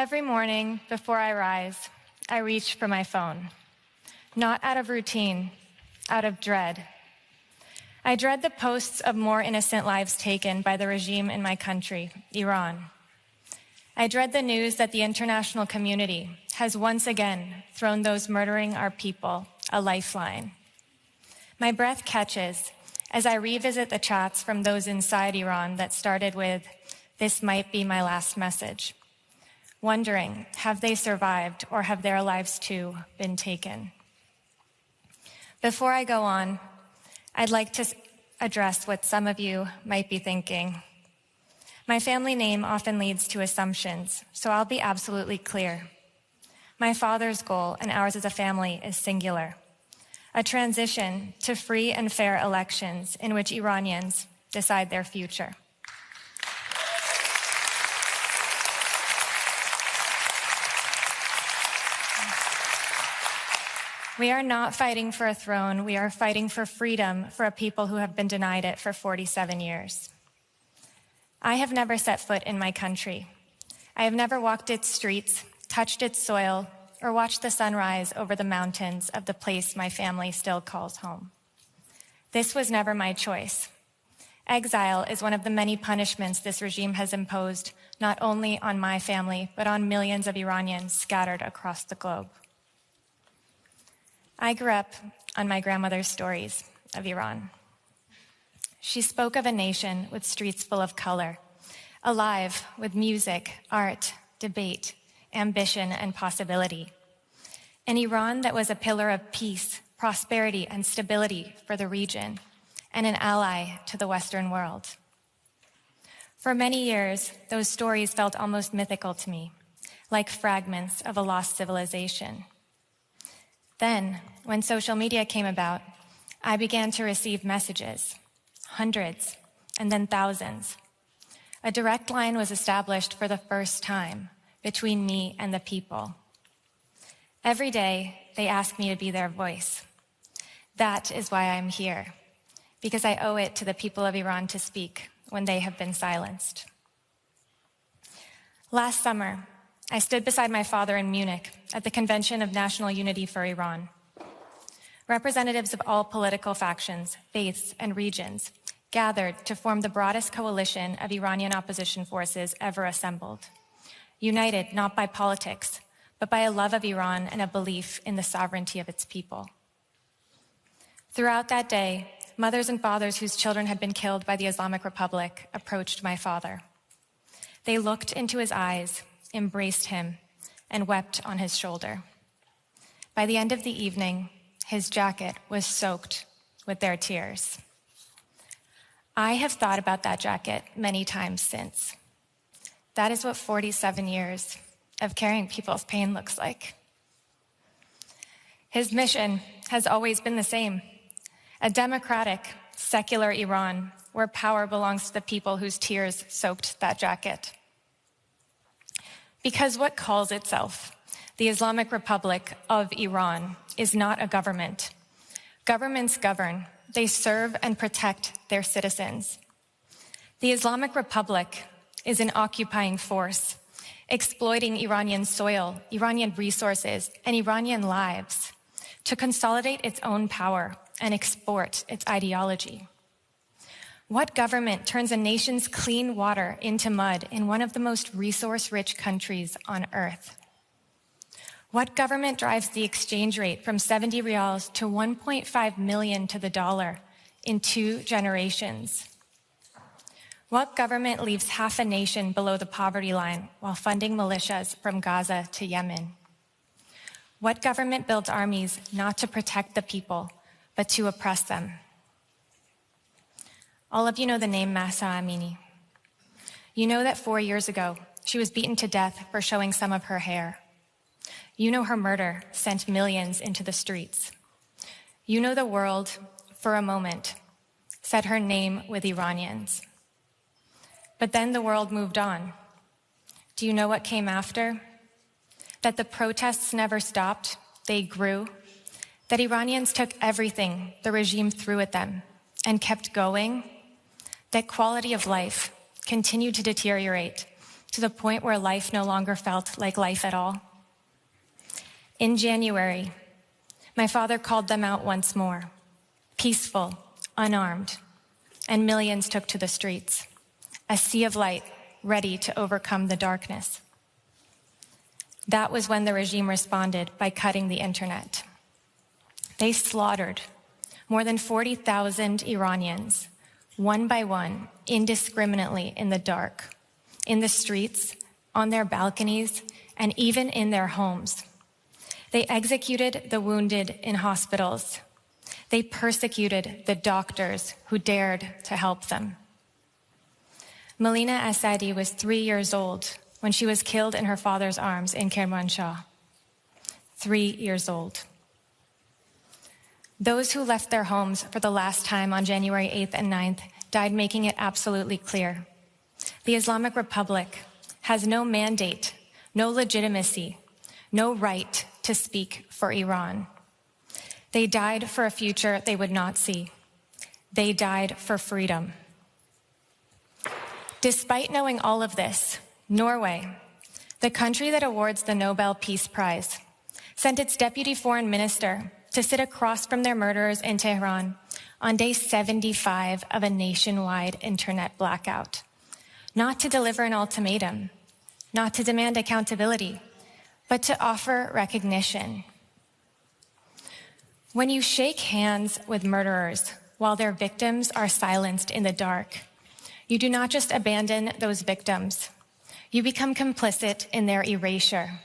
Every morning before I rise, I reach for my phone. Not out of routine, out of dread. I dread the posts of more innocent lives taken by the regime in my country, Iran. I dread the news that the international community has once again thrown those murdering our people a lifeline. My breath catches as I revisit the chats from those inside Iran that started with, "This might be my last message," wondering, have they survived or have their lives too been taken? Before I go on, I'd like to address what some of you might be thinking. My family name often leads to assumptions, so I'll be absolutely clear. My father's goal and ours as a family is singular: a transition to free and fair elections in which Iranians decide their future. We are not fighting for a throne. We are fighting for freedom for a people who have been denied it for 47 years. I have never set foot in my country. I have never walked its streets, touched its soil, or watched the sun rise over the mountains of the place my family still calls home. This was never my choice. Exile is one of the many punishments this regime has imposed, not only on my family, but on millions of Iranians scattered across the globe. I grew up on my grandmother's stories of Iran. She spoke of a nation with streets full of color, alive with music, art, debate, ambition, and possibility. An Iran that was a pillar of peace, prosperity, and stability for the region, and an ally to the Western world. For many years, those stories felt almost mythical to me, like fragments of a lost civilization. Then, when social media came about, I began to receive messages, hundreds, and then thousands. A direct line was established for the first time between me and the people. Every day, they ask me to be their voice. That is why I'm here, because I owe it to the people of Iran to speak when they have been silenced. Last summer, I stood beside my father in Munich at the Convention of National Unity for Iran. Representatives of all political factions, faiths, and regions gathered to form the broadest coalition of Iranian opposition forces ever assembled, united not by politics, but by a love of Iran and a belief in the sovereignty of its people. Throughout that day, mothers and fathers whose children had been killed by the Islamic Republic approached my father. They looked into his eyes, embraced him, and wept on his shoulder. By the end of the evening, his jacket was soaked with their tears. I have thought about that jacket many times since. That is what 47 years of carrying people's pain looks like. His mission has always been the same: a democratic, secular Iran where power belongs to the people whose tears soaked that jacket. Because what calls itself the Islamic Republic of Iran is not a government. Governments govern. They serve and protect their citizens. The Islamic Republic is an occupying force, exploiting Iranian soil, Iranian resources, and Iranian lives to consolidate its own power and export its ideology. What government turns a nation's clean water into mud in one of the most resource-rich countries on earth? What government drives the exchange rate from 70 rials to 1.5 million to the dollar in 2 generations? What government leaves half a nation below the poverty line while funding militias from Gaza to Yemen? What government builds armies not to protect the people, but to oppress them? All of you know the name Mahsa Amini. You know that 4 years ago, she was beaten to death for showing some of her hair. You know her murder sent millions into the streets. You know the world, for a moment, said her name with Iranians. But then the world moved on. Do you know what came after? That the protests never stopped, they grew. That Iranians took everything the regime threw at them and kept going. That quality of life continued to deteriorate to the point where life no longer felt like life at all. In January, my father called them out once more, peaceful, unarmed, and millions took to the streets, a sea of light ready to overcome the darkness. That was when the regime responded by cutting the internet. They slaughtered more than 40,000 Iranians, one by one, indiscriminately in the dark, in the streets, on their balconies, and even in their homes. They executed the wounded in hospitals. They persecuted the doctors who dared to help them. Melina Asadi was 3 years old when she was killed in her father's arms in Kermanshah. 3 years old. Those who left their homes for the last time on January 8th and 9th died making it absolutely clear. The Islamic Republic has no mandate, no legitimacy, no right to speak for Iran. They died for a future they would not see. They died for freedom. Despite knowing all of this, Norway, the country that awards the Nobel Peace Prize, sent its deputy foreign minister to sit across from their murderers in Tehran on day 75 of a nationwide internet blackout, not to deliver an ultimatum, not to demand accountability, but to offer recognition. When you shake hands with murderers while their victims are silenced in the dark, you do not just abandon those victims, you become complicit in their erasure.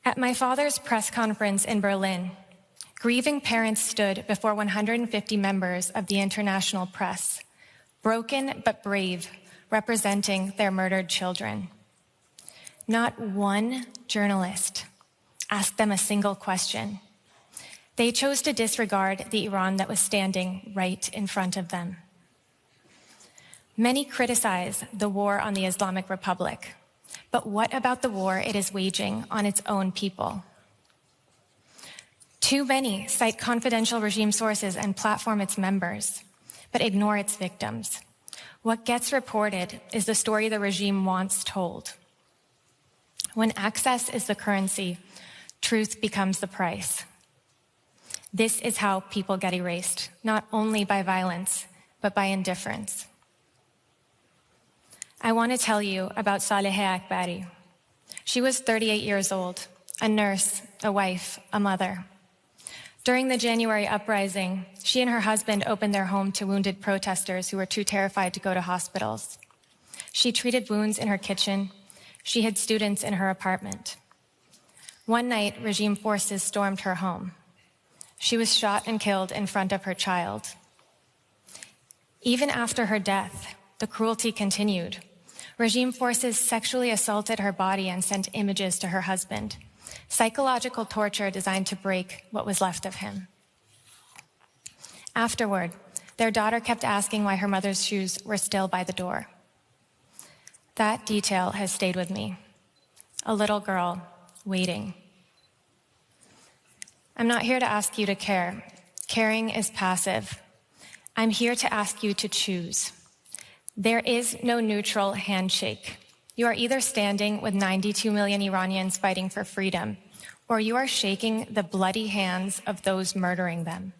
At my father's press conference in Berlin, grieving parents stood before 150 members of the international press, broken but brave, representing their murdered children. Not one journalist asked them a single question. They chose to disregard the Iran that was standing right in front of them. Many criticize the war on the Islamic Republic, but what about the war it is waging on its own people? Too many cite confidential regime sources and platform its members, but ignore its victims. What gets reported is the story the regime wants told. When access is the currency, truth becomes the price. This is how people get erased, not only by violence, but by indifference. I want to tell you about Saleh Akbari. She was 38 years old, a nurse, a wife, a mother. During the January uprising, she and her husband opened their home to wounded protesters who were too terrified to go to hospitals. She treated wounds in her kitchen. She hid students in her apartment. One night, regime forces stormed her home. She was shot and killed in front of her child. Even after her death, the cruelty continued. Regime forces sexually assaulted her body and sent images to her husband. Psychological torture designed to break what was left of him. Afterward, their daughter kept asking why her mother's shoes were still by the door. That detail has stayed with me. A little girl waiting. I'm not here to ask you to care. Caring is passive. I'm here to ask you to choose. There is no neutral handshake. You are either standing with 92 million Iranians fighting for freedom, or you are shaking the bloody hands of those murdering them.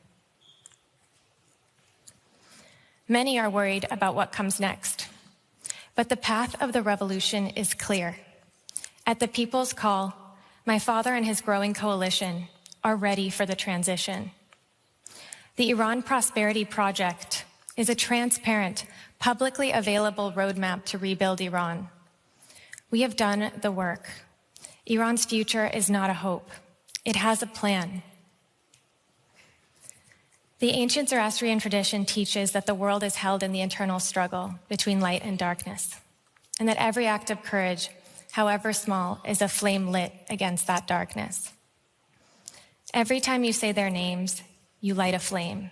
Many are worried about what comes next, but the path of the revolution is clear. At the people's call, my father and his growing coalition are ready for the transition. The Iran Prosperity Project is a transparent, publicly available roadmap to rebuild Iran. We have done the work. Iran's future is not a hope. It has a plan. The ancient Zoroastrian tradition teaches that the world is held in the internal struggle between light and darkness, and that every act of courage, however small, is a flame lit against that darkness. Every time you say their names, you light a flame.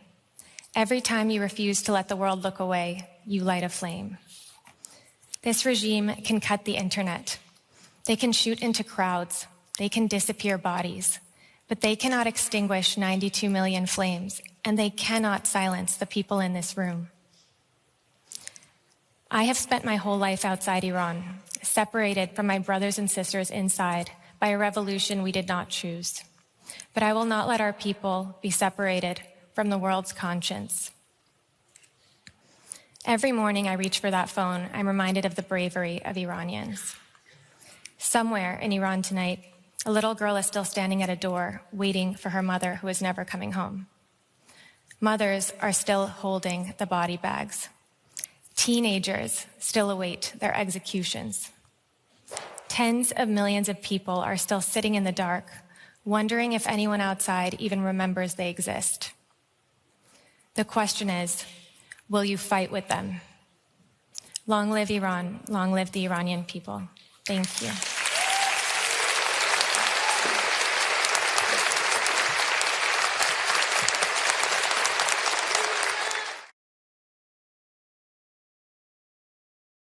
Every time you refuse to let the world look away, you light a flame. This regime can cut the internet. They can shoot into crowds. They can disappear bodies. But they cannot extinguish 92 million flames, and they cannot silence the people in this room. I have spent my whole life outside Iran, separated from my brothers and sisters inside by a revolution we did not choose. But I will not let our people be separated from the world's conscience. Every morning I reach for that phone, I'm reminded of the bravery of Iranians. Somewhere in Iran tonight, a little girl is still standing at a door, waiting for her mother who is never coming home. Mothers are still holding the body bags. Teenagers still await their executions. Tens of millions of people are still sitting in the dark, wondering if anyone outside even remembers they exist. The question is, will you fight with them? Long live Iran, long live the Iranian people. Thank you.